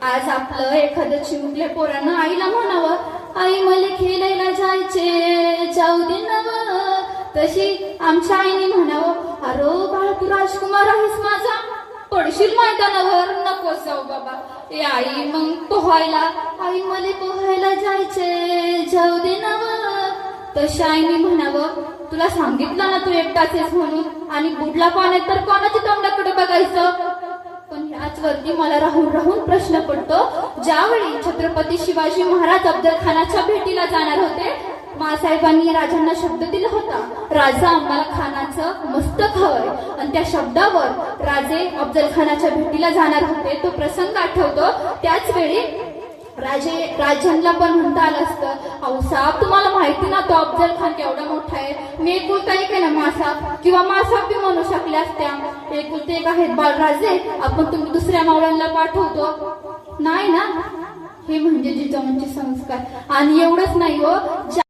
आज आपलं एखादं चिमुकल्या पोरानं आईला म्हणावं, आई मला खेळायला जायचे, जाऊ दे नवं. तशी आमच्या आईने म्हणावं, अरे बाळ तू राजकुमार आहेस माझा, पडशील मैदानावर, नको जाऊ बाबा. ए आई मग पोहायला, आई मला पोहायला जायचे, जाऊ दे नवं. तशी आईने म्हणावं, तुला सांगितलं ना तू एकटाच आहेस म्हणून, आणि बुडला पाण्यात तर कोणाच्या तोंडाकडे बघायचं. पण ह्याच वरती मला राहून राहून प्रश्न पडतो, ज्यावेळी छत्रपती शिवाजी महाराज अफजल खानाच्या भेटीला जाणार होते, मासाहेबांनी राजांना शब्द दिला होता, राजा आम्हाला खानाचं मस्तक हवंय. आणि त्या शब्दावर राजे अफजल खानाच्या भेटीला जाणार होते. तो प्रसंग आठवतो. त्याच वेळी राजांना पण म्हणता आलं असतं, अहो साहेब तुम्हाला माहिती ना तो अफजल खान केवढा मोठा आहे, मी एकुलता एक आहे ना मासाब, किंवा मासाब बी म्हणू शकल्या असत्या, एकुलते एक आहेत बाळराजे, आपण तुम्ही दुसऱ्या मावळ्यांना पाठवतो नाही ना. हे म्हणजे जिजाऊंचे संस्कार. आणि एवढंच नाही हो,